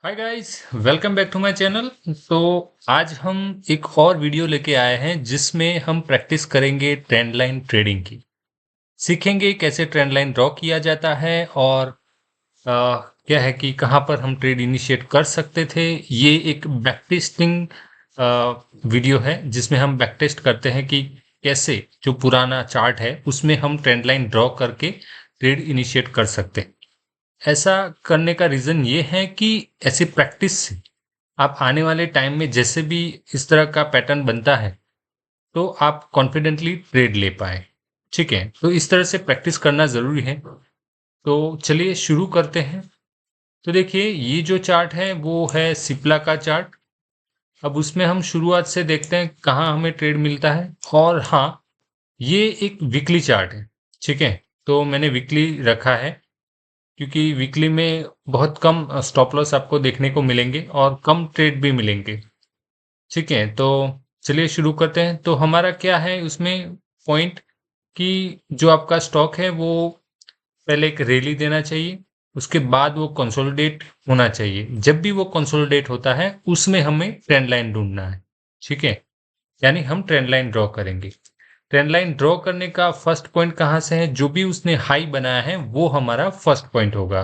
Hi guys, welcome back to my channel. तो आज हम एक और वीडियो लेके आए हैं जिसमें हम प्रैक्टिस करेंगे ट्रेंड लाइन ट्रेडिंग की। सीखेंगे कैसे ट्रेंड लाइन ड्रॉ किया जाता है और क्या है कि कहाँ पर हम ट्रेड इनिशिएट कर सकते थे। ये एक बैक टेस्टिंग वीडियो है जिसमें हम बैक टेस्ट करते हैं कि कैसे जो पुराना चार्ट है उसमें हम ट्रेंड लाइन ड्रॉ करके ट्रेड इनिशिएट कर सकते हैं। ऐसा करने का रीज़न ये है कि ऐसी प्रैक्टिस से आप आने वाले टाइम में जैसे भी इस तरह का पैटर्न बनता है तो आप कॉन्फिडेंटली ट्रेड ले पाए। ठीक है, तो इस तरह से प्रैक्टिस करना ज़रूरी है। तो चलिए शुरू करते हैं। तो देखिए, ये जो चार्ट है वो है सिप्ला का चार्ट। अब उसमें हम शुरुआत से देखते हैं कहाँ हमें ट्रेड मिलता है। और हाँ, ये एक वीकली चार्ट है। ठीक है, तो मैंने वीकली रखा है क्योंकि वीकली में बहुत कम स्टॉप लॉस आपको देखने को मिलेंगे और कम ट्रेड भी मिलेंगे। ठीक है, तो चलिए शुरू करते हैं। तो हमारा क्या है उसमें पॉइंट कि जो आपका स्टॉक है वो पहले एक रैली देना चाहिए, उसके बाद वो कंसोलिडेट होना चाहिए। जब भी वो कंसोलिडेट होता है उसमें हमें ट्रेंड लाइन ढूंढना है। ठीक है, यानी हम ट्रेंड लाइन ड्रॉ करेंगे। ट्रेंड लाइन ड्रॉ करने का फर्स्ट पॉइंट कहाँ से है? जो भी उसने हाई बनाया है वो हमारा फर्स्ट पॉइंट होगा।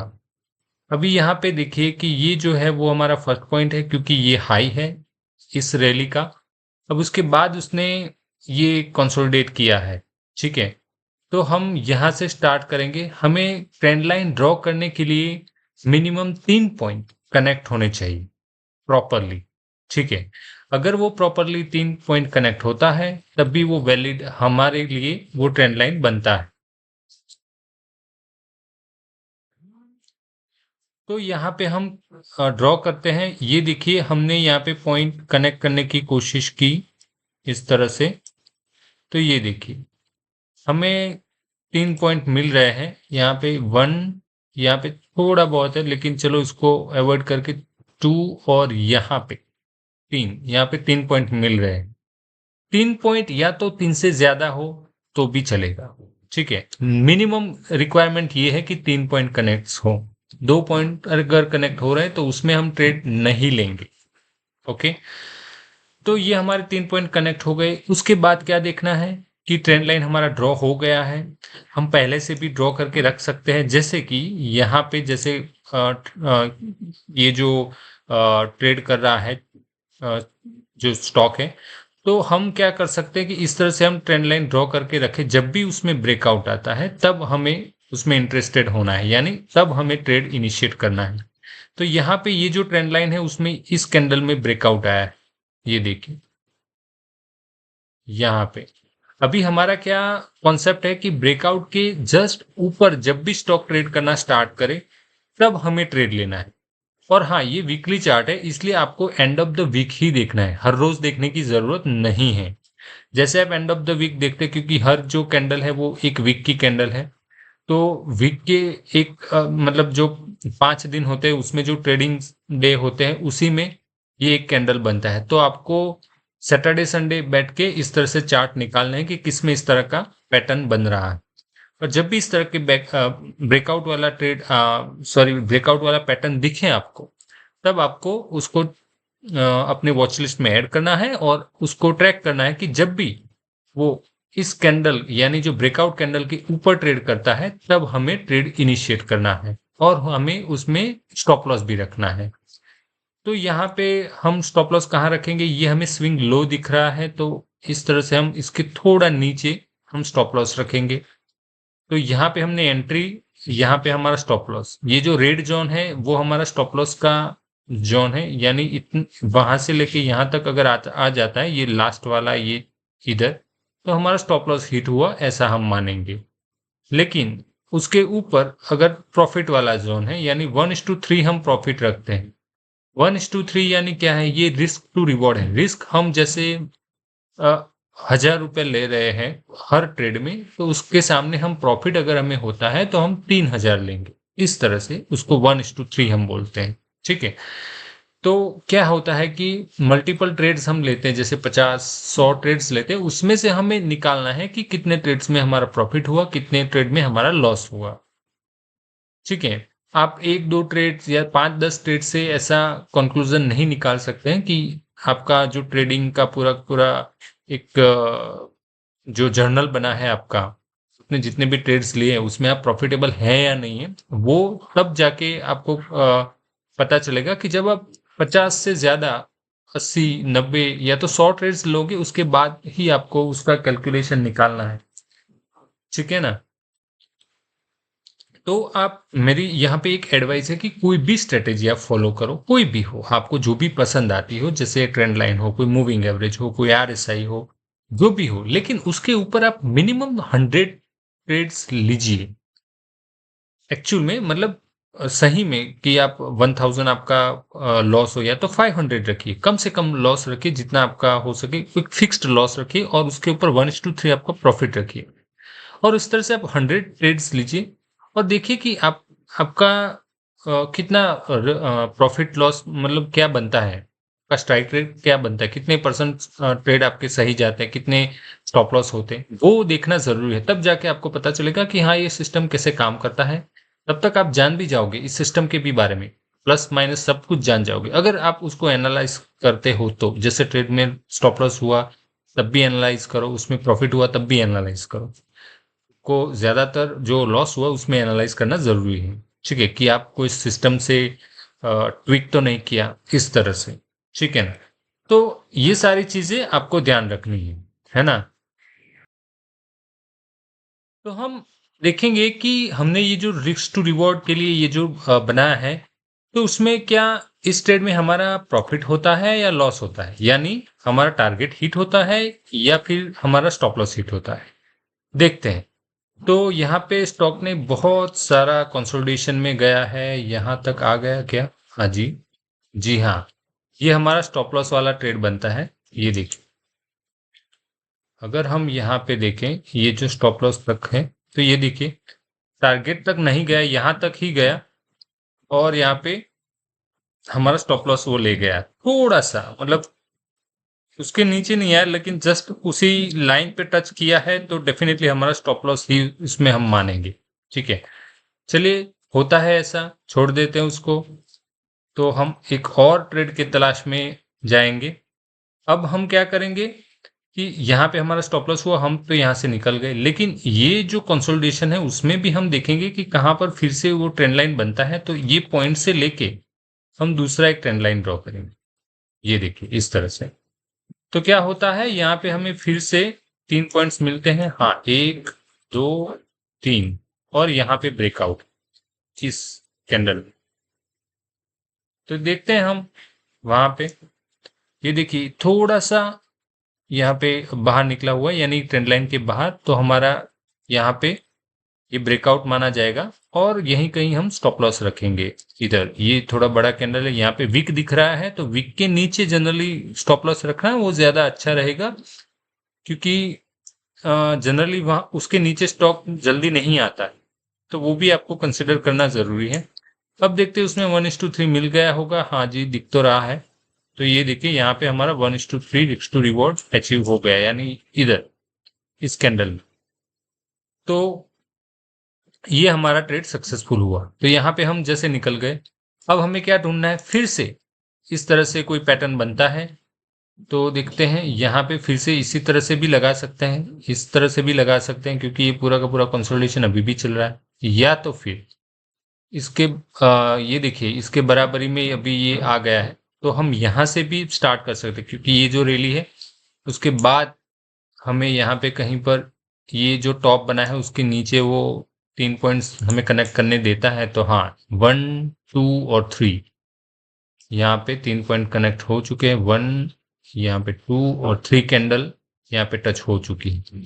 अभी यहाँ पे देखिए कि ये जो है वो हमारा फर्स्ट पॉइंट है क्योंकि ये हाई है इस रैली का। अब उसके बाद उसने ये कंसोलिडेट किया है। ठीक है, तो हम यहाँ से स्टार्ट करेंगे। हमें ट्रेंड लाइन ड्रॉ करने के लिए मिनिमम 3 पॉइंट कनेक्ट होने चाहिए प्रॉपरली। ठीक है, अगर वो प्रॉपरली 3 पॉइंट कनेक्ट होता है तब भी वो वैलिड हमारे लिए वो ट्रेंड लाइन बनता है। तो यहाँ पे हम ड्रॉ करते हैं। ये देखिए, हमने यहाँ पे पॉइंट कनेक्ट करने की कोशिश की इस तरह से। तो ये देखिए, हमें 3 पॉइंट मिल रहे हैं। यहाँ पे 1, यहाँ पे थोड़ा बहुत है लेकिन चलो इसको अवॉइड करके 2, और यहाँ पे 3, यहाँ पे 3 पॉइंट मिल रहे हैं। 3 पॉइंट या तो 3 से ज्यादा हो तो भी चलेगा। ठीक है, मिनिमम रिक्वायरमेंट ये है कि 3 पॉइंट कनेक्ट हो। 2 पॉइंट अगर कनेक्ट हो रहे हैं तो उसमें हम ट्रेड नहीं लेंगे। ओके, तो ये हमारे 3 पॉइंट कनेक्ट हो गए। उसके बाद क्या देखना है कि ट्रेंड लाइन हमारा ड्रॉ हो गया है। हम पहले से भी ड्रॉ करके रख सकते हैं, जैसे कि यहाँ पे जैसे ये जो ट्रेड कर रहा है अ, जो स्टॉक है, तो हम क्या कर सकते हैं कि इस तरह से हम ट्रेंड लाइन ड्रॉ करके रखें। जब भी उसमें ब्रेकआउट आता है तब हमें उसमें इंटरेस्टेड होना है, यानी तब हमें ट्रेड इनिशिएट करना है। तो यहाँ पे ये जो ट्रेंड लाइन है उसमें इस कैंडल में ब्रेकआउट आया है। ये देखिए यहाँ पे अभी हमारा क्या कॉन्सेप्ट है कि ब्रेकआउट के जस्ट ऊपर जब भी स्टॉक ट्रेड करना स्टार्ट करे तब हमें ट्रेड लेना है। और हाँ, ये वीकली चार्ट है इसलिए आपको एंड ऑफ द वीक ही देखना है, हर रोज देखने की जरूरत नहीं है। जैसे आप एंड ऑफ द वीक देखते हैं, क्योंकि हर जो कैंडल है वो एक वीक की कैंडल है। तो वीक के एक मतलब जो 5 दिन होते हैं उसमें जो ट्रेडिंग डे होते हैं उसी में ये एक कैंडल बनता है। तो आपको सैटरडे संडे बैठ के इस तरह से चार्ट निकालना है कि किस में इस तरह का पैटर्न बन रहा है। और जब भी इस तरह के ब्रेकआउट वाला ब्रेकआउट वाला पैटर्न दिखे आपको, तब आपको उसको अपने वॉच लिस्ट में ऐड करना है और उसको ट्रैक करना है कि जब भी वो इस कैंडल यानी जो ब्रेकआउट कैंडल के ऊपर ट्रेड करता है तब हमें ट्रेड इनिशिएट करना है और हमें उसमें स्टॉप लॉस भी रखना है। तो यहाँ पे हम स्टॉप लॉस कहाँ रखेंगे? ये हमें स्विंग लो दिख रहा है, तो इस तरह से हम इसके थोड़ा नीचे हम स्टॉप लॉस रखेंगे। तो यहाँ पे हमने एंट्री, यहाँ पे हमारा स्टॉप लॉस। ये जो रेड जोन है वो हमारा स्टॉप लॉस का जोन है, यानी वहां से लेके यहाँ तक अगर आ जाता है ये लास्ट वाला ये इधर, तो हमारा स्टॉप लॉस हिट हुआ ऐसा हम मानेंगे। लेकिन उसके ऊपर अगर प्रॉफिट वाला जोन है यानी 1:3 हम प्रॉफिट रखते हैं। 1:3 यानी क्या है? ये रिस्क टू रिवॉर्ड है। रिस्क हम जैसे 1000 रुपये ले रहे हैं हर ट्रेड में, तो उसके सामने हम प्रॉफिट अगर हमें होता है तो हम 3000 लेंगे। इस तरह से उसको 1:3 हम बोलते हैं। ठीक है, तो क्या होता है कि मल्टीपल ट्रेड्स हम लेते हैं, जैसे 50-100 ट्रेड्स लेते हैं, उसमें से हमें निकालना है कि कितने ट्रेड्स में हमारा प्रॉफिट हुआ, कितने ट्रेड में हमारा लॉस हुआ। ठीक है, आप 1-2 ट्रेड्स या 5-10 ट्रेड से ऐसा कंक्लूजन नहीं निकाल सकते हैं कि आपका जो ट्रेडिंग का पूरा एक जो जर्नल बना है आपका, आपने जितने भी ट्रेड्स लिए हैं उसमें आप प्रॉफिटेबल हैं या नहीं है, वो तब जाके आपको पता चलेगा कि जब आप 50 से ज्यादा 80, 90 या तो 100 ट्रेड्स लोगे, उसके बाद ही आपको उसका कैलकुलेशन निकालना है। ठीक है ना? तो आप, मेरी यहाँ पे एक एडवाइस है कि कोई भी स्ट्रेटेजी आप फॉलो करो, कोई भी हो, आपको जो भी पसंद आती हो, जैसे ट्रेंड लाइन हो, कोई मूविंग एवरेज हो, कोई RSI हो, जो भी हो, लेकिन उसके ऊपर आप मिनिमम 100 ट्रेड्स लीजिए। एक्चुअल में मतलब सही में कि आप 1000 आपका लॉस हो, या तो 500 रखिए, कम से कम लॉस रखिए जितना आपका हो सके, एक फिक्स्ड लॉस रखिए और उसके ऊपर 1:3 आपका प्रॉफिट रखिए, और इस तरह से आप 100 ट्रेड्स लीजिए और देखिए कि आप आपका कितना प्रॉफिट लॉस मतलब क्या बनता है, आपका स्ट्राइक रेट क्या बनता है, कितने परसेंट ट्रेड आपके सही जाते हैं, कितने स्टॉप लॉस होते हैं, वो देखना जरूरी है। तब जाके आपको पता चलेगा कि हाँ, ये सिस्टम कैसे काम करता है। तब तक आप जान भी जाओगे इस सिस्टम के भी बारे में, प्लस माइनस सब कुछ जान जाओगे अगर आप उसको एनालाइज करते हो तो। जैसे ट्रेड में स्टॉप लॉस हुआ तब भी एनालाइज करो, उसमें प्रॉफिट हुआ तब भी एनालाइज करो, को ज्यादातर जो लॉस हुआ उसमें एनालाइज करना जरूरी है। ठीक है, कि आपको इस सिस्टम से ट्विक तो नहीं किया इस तरह से। ठीक है ना? तो ये सारी चीजें आपको ध्यान रखनी है ना? तो हम देखेंगे कि हमने ये जो रिस्क टू रिवॉर्ड के लिए ये जो बनाया है, तो उसमें क्या इस ट्रेड में हमारा प्रॉफिट होता है या लॉस होता है, यानी हमारा टारगेट हिट होता है या फिर हमारा स्टॉप लॉस हिट होता है, देखते हैं। तो यहाँ पे स्टॉक ने बहुत सारा कंसोलिडेशन में गया है, यहाँ तक आ गया क्या? हाँ जी, जी हाँ, ये हमारा स्टॉप लॉस वाला ट्रेड बनता है। ये देखिए, अगर हम यहाँ पे देखें ये जो स्टॉप लॉस तक है, तो ये देखिए टारगेट तक नहीं गया, यहाँ तक ही गया, और यहाँ पे हमारा स्टॉप लॉस वो ले गया थोड़ा सा, मतलब उसके नीचे नहीं आया, लेकिन जस्ट उसी लाइन पे टच किया है, तो डेफिनेटली हमारा स्टॉप लॉस ही इसमें हम मानेंगे। ठीक है, चलिए, होता है ऐसा, छोड़ देते हैं उसको। तो हम एक और ट्रेड की तलाश में जाएंगे। अब हम क्या करेंगे कि यहाँ पे हमारा स्टॉप लॉस हुआ, हम तो यहाँ से निकल गए, लेकिन ये जो कंसोलिडेशन है उसमें भी हम देखेंगे कि कहाँ पर फिर से वो ट्रेंड लाइन बनता है, तो ये पॉइंट से लेके हम दूसरा एक ट्रेंड लाइन ड्रॉ करेंगे। ये देखिए इस तरह से। तो क्या होता है, यहाँ पे हमें फिर से 3 पॉइंट्स मिलते हैं, हाँ, 1, 2, 3, और यहाँ पे ब्रेकआउट इस कैंडल में। तो देखते हैं हम वहां पे, ये देखिए थोड़ा सा यहाँ पे बाहर निकला हुआ है, यानी ट्रेंड लाइन के बाहर, तो हमारा यहाँ पे ये ब्रेकआउट माना जाएगा, और यहीं कहीं हम स्टॉप लॉस रखेंगे। इधर ये थोड़ा बड़ा कैंडल है, यहाँ पे विक दिख रहा है, तो विक के नीचे जनरली स्टॉप लॉस रखना वो ज्यादा अच्छा रहेगा, क्योंकि जनरली वहां उसके नीचे स्टॉक जल्दी नहीं आता है, तो वो भी आपको कंसिडर करना जरूरी है। अब देखते हैं उसमें 1:3 मिल गया होगा, हाँ जी, दिख तो रहा है। तो ये देखिए यहाँ पे हमारा 1:3 रिस्क टू रिवॉर्ड अचीव हो गया, यानी इधर इस कैंडल में। तो ये हमारा ट्रेड सक्सेसफुल हुआ, तो यहाँ पे हम जैसे निकल गए। अब हमें क्या ढूंढना है, फिर से इस तरह से कोई पैटर्न बनता है, तो देखते हैं यहाँ पे फिर से इसी तरह से भी लगा सकते हैं, इस तरह से भी लगा सकते हैं, क्योंकि ये पूरा का पूरा कंसोलिडेशन अभी भी चल रहा है। या तो फिर इसके ये देखिए इसके बराबरी में अभी ये आ गया है, तो हम यहाँ से भी स्टार्ट कर सकते हैं, क्योंकि ये जो रैली है उसके बाद हमें यहाँ पे कहीं पर ये जो टॉप बना है उसके नीचे वो 3 पॉइंट्स हमें कनेक्ट करने देता है, तो हाँ, 1, 2 और 3, यहाँ पे 3 पॉइंट कनेक्ट हो चुके हैं, 1, यहाँ पे 2 और 3 कैंडल यहाँ पे टच हो चुकी है।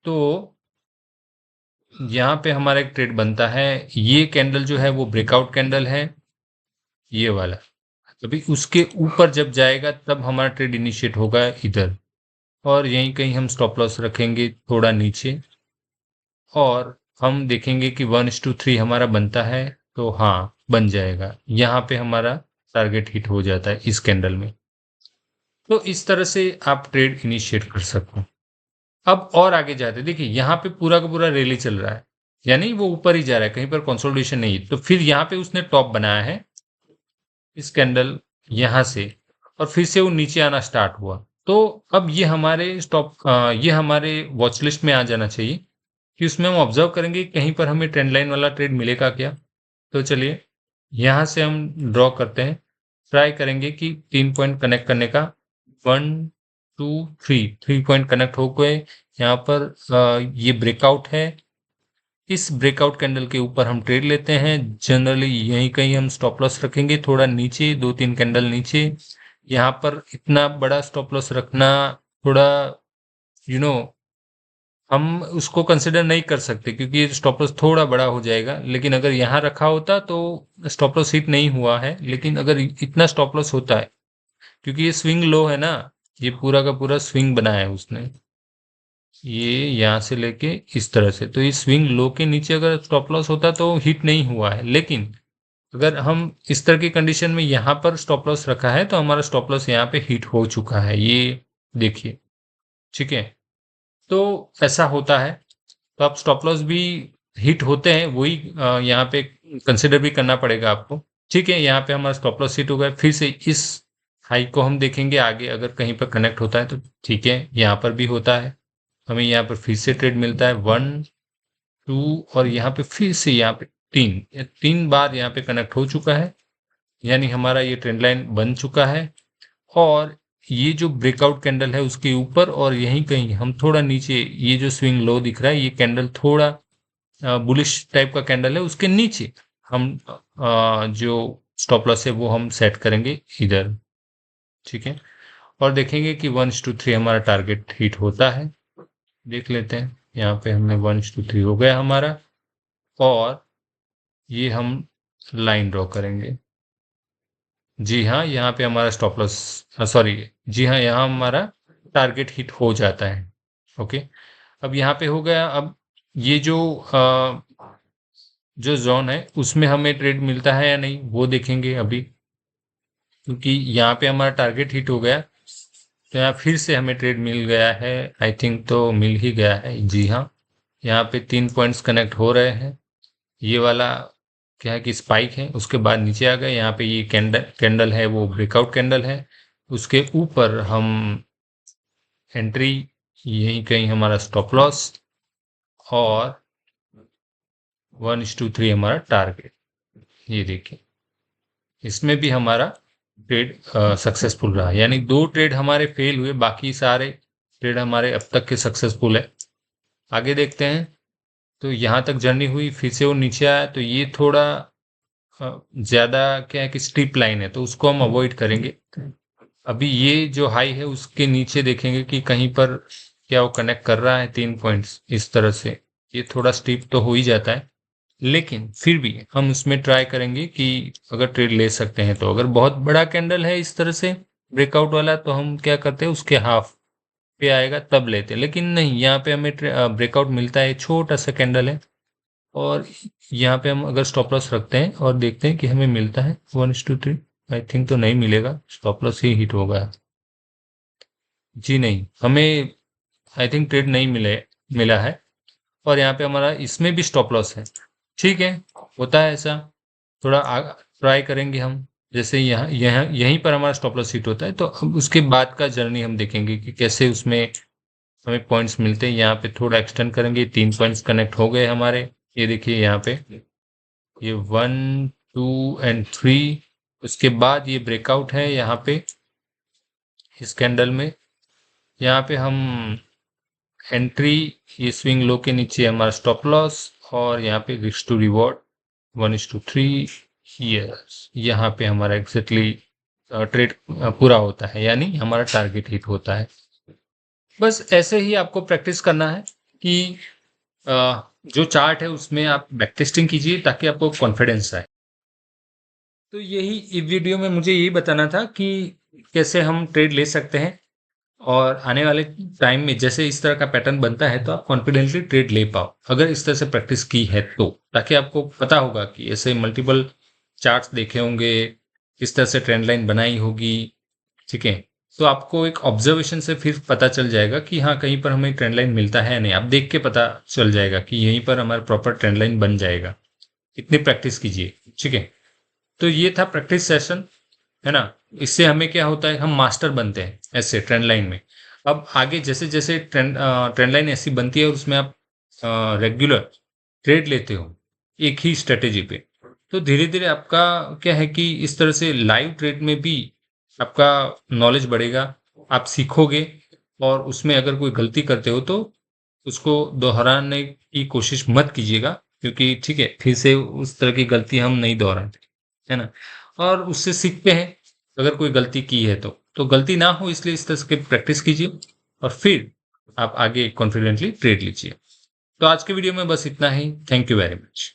तो यहाँ पे हमारा एक ट्रेड बनता है, ये कैंडल जो है वो ब्रेकआउट कैंडल है, ये वाला। अभी उसके ऊपर जब जाएगा तब हमारा ट्रेड इनिशिएट होगा इधर, और यहीं कहीं हम स्टॉप लॉस रखेंगे थोड़ा नीचे, और हम देखेंगे कि 1:3 हमारा बनता है, तो हाँ, बन जाएगा, यहाँ पे हमारा टारगेट हिट हो जाता है इस कैंडल में। तो इस तरह से आप ट्रेड इनिशिएट कर सकते हो। अब और आगे जाते, देखिए यहाँ पे पूरा का पूरा रैली चल रहा है, यानी वो ऊपर ही जा रहा है, कहीं पर कंसोलिडेशन नहीं है। तो फिर यहाँ पे उसने टॉप बनाया है इस कैंडल यहाँ से, और फिर से वो नीचे आना स्टार्ट हुआ। तो अब ये हमारे ये हमारे वॉच लिस्ट में आ जाना चाहिए कि उसमें हम ऑब्जर्व करेंगे कहीं पर हमें ट्रेंड लाइन वाला ट्रेड मिलेगा क्या। तो चलिए यहाँ से हम ड्रॉ करते हैं, ट्राई करेंगे कि 3 पॉइंट कनेक्ट करने का। 1 2 3 पॉइंट कनेक्ट हो गए यहाँ पर। ये ब्रेकआउट है, इस ब्रेकआउट कैंडल के ऊपर हम ट्रेड लेते हैं। जनरली यहीं कहीं हम स्टॉप लॉस रखेंगे, थोड़ा नीचे, 2 3 कैंडल नीचे। यहाँ पर इतना बड़ा स्टॉप लॉस रखना थोड़ा यू नो हम उसको कंसिडर नहीं कर सकते, क्योंकि ये स्टॉप लॉस थोड़ा बड़ा हो जाएगा। लेकिन अगर यहाँ रखा होता तो स्टॉप लॉस हिट नहीं हुआ है, लेकिन अगर इतना स्टॉप लॉस होता है, क्योंकि ये स्विंग लो है ना, ये पूरा का पूरा स्विंग बनाया है उसने, ये यहाँ से लेके इस तरह से। तो ये स्विंग लो के नीचे अगर स्टॉप लॉस होता तो हिट नहीं हुआ है। लेकिन अगर हम इस तरह की कंडीशन में यहाँ पर स्टॉप लॉस रखा है तो हमारा स्टॉप लॉस यहाँ पे हिट हो चुका है, ये देखिए। ठीक है, तो ऐसा होता है। तो आप स्टॉप लॉस भी हिट होते हैं, वही यहाँ पे कंसिडर भी करना पड़ेगा आपको। ठीक है, यहाँ पे हमारा स्टॉप लॉस हिट हो गया। फिर से इस हाई को हम देखेंगे आगे, अगर कहीं पर कनेक्ट होता है तो ठीक है। यहाँ पर भी होता है, हमें यहाँ पर फिर से ट्रेड मिलता है 1 2, और यहाँ पे फिर से यहाँ पे 3 बार यहाँ पे कनेक्ट हो चुका है, यानी हमारा ये ट्रेंड लाइन बन चुका है। और ये जो ब्रेकआउट कैंडल है उसके ऊपर और यहीं कहीं हम थोड़ा नीचे, ये जो स्विंग लो दिख रहा है, ये कैंडल थोड़ा बुलिश टाइप का कैंडल है, उसके नीचे हम जो स्टॉप लॉस है वो हम सेट करेंगे इधर। ठीक है, और देखेंगे कि 1:3 हमारा टारगेट हिट होता है। देख लेते हैं, यहाँ पे हमने 1:3 हो गया हमारा, और ये हम लाइन ड्रॉ करेंगे। जी हाँ, यहाँ पे हमारा स्टॉप लॉस, सॉरी, जी हाँ, यहाँ हमारा टारगेट हिट हो जाता है। ओके, अब यहाँ पे हो गया। अब ये जो जोन है उसमें हमें ट्रेड मिलता है या नहीं वो देखेंगे अभी, क्योंकि यहाँ पे हमारा टारगेट हिट हो गया। तो यहाँ फिर से हमें ट्रेड मिल गया है, आई थिंक तो मिल ही गया है। जी हाँ, यहाँ पे 3 पॉइंट्स कनेक्ट हो रहे हैं। ये वाला क्या है कि स्पाइक है, उसके बाद नीचे आ गए। यहाँ पे ये कैंडल है वो ब्रेकआउट कैंडल है, उसके ऊपर हम एंट्री, यहीं कहीं हमारा स्टॉप लॉस, और 1:3 हमारा टारगेट। ये देखिए, इसमें भी हमारा ट्रेड सक्सेसफुल रहा, यानी 2 ट्रेड हमारे फेल हुए, बाकी सारे ट्रेड हमारे अब तक के सक्सेसफुल है। आगे देखते हैं। तो यहाँ तक जर्नी हुई, फिर से वो नीचे आया, तो ये थोड़ा ज्यादा क्या है कि स्टीप लाइन है, तो उसको हम अवॉइड करेंगे। अभी ये जो हाई है उसके नीचे देखेंगे कि कहीं पर क्या वो कनेक्ट कर रहा है 3 पॉइंट्स इस तरह से। ये थोड़ा स्टीप तो हो ही जाता है, लेकिन फिर भी हम उसमें ट्राई करेंगे कि अगर ट्रेड ले सकते हैं तो। अगर बहुत बड़ा कैंडल है इस तरह से ब्रेकआउट वाला, तो हम क्या करते हैं, उसके हाफ पे आएगा तब लेते हैं। लेकिन नहीं, यहाँ पे हमें ब्रेकआउट मिलता है, छोटा सा कैंडल है, और यहाँ पे हम अगर स्टॉप लॉस रखते हैं और देखते हैं कि हमें मिलता है 1:3, आई थिंक तो नहीं मिलेगा, स्टॉप लॉस ही हिट होगा। जी नहीं, हमें आई थिंक ट्रेड नहीं मिला है, और यहाँ पे हमारा इसमें भी स्टॉप लॉस है। ठीक है, होता है ऐसा। थोड़ा ट्राई करेंगे हम, जैसे यहाँ यहाँ यहीं पर हमारा स्टॉप लॉस हिट होता है, तो अब उसके बाद का जर्नी हम देखेंगे कि कैसे उसमें हमें पॉइंट्स मिलते हैं। यहाँ पे थोड़ा एक्सटेंड करेंगे, 3 पॉइंट्स कनेक्ट हो गए हमारे। ये देखिए यहाँ पे, ये 1 2 एंड 3, उसके बाद ये ब्रेकआउट है यहाँ पे इस कैंडल में। यहाँ पे हम एंट्री, ये स्विंग लो के नीचे हमारा स्टॉप लॉस, और यहाँ पे रिस्क टू रिवॉर्ड 1:3। यस, यहाँ पे हमारा एग्जैक्टली ट्रेड पूरा होता है, यानी हमारा टारगेट हिट होता है। बस ऐसे ही आपको प्रैक्टिस करना है कि जो चार्ट है उसमें आप बैक टेस्टिंग कीजिए, ताकि आपको कॉन्फिडेंस आए। तो यही इस वीडियो में मुझे यही बताना था कि कैसे हम ट्रेड ले सकते हैं, और आने वाले टाइम में जैसे इस तरह का पैटर्न बनता है तो आप कॉन्फिडेंटली ट्रेड ले पाओ, अगर इस तरह से प्रैक्टिस की है तो। ताकि आपको पता होगा कि ऐसे मल्टीपल चार्ट्स देखे होंगे, किस तरह से ट्रेंड लाइन बनाई होगी। ठीक है, तो आपको एक ऑब्जर्वेशन से फिर पता चल जाएगा कि हाँ, कहीं पर हमें ट्रेंड लाइन मिलता है नहीं। आप देख के पता चल जाएगा कि यहीं पर हमारा प्रॉपर ट्रेंड लाइन बन जाएगा। इतनी प्रैक्टिस कीजिए, ठीक है। तो ये था प्रैक्टिस सेशन, है ना। इससे हमें क्या होता है, हम मास्टर बनते हैं ऐसे ट्रेंड लाइन में। अब आगे जैसे जैसे ट्रेंड लाइन ऐसी बनती है और उसमें आप रेगुलर ट्रेड लेते हो एक ही स्ट्रेटेजी पे, तो धीरे धीरे आपका क्या है कि इस तरह से लाइव ट्रेड में भी आपका नॉलेज बढ़ेगा, आप सीखोगे। और उसमें अगर कोई गलती करते हो तो उसको दोहराने की कोशिश मत कीजिएगा, क्योंकि ठीक है, फिर से उस तरह की गलती हम नहीं दोहराते, है ना। और उससे सीखते हैं, अगर कोई गलती की है तो गलती ना हो इसलिए इस तरह की प्रैक्टिस कीजिए और फिर आप आगे कॉन्फिडेंटली ट्रेड लीजिए। तो आज के वीडियो में बस इतना ही। Thank you very much.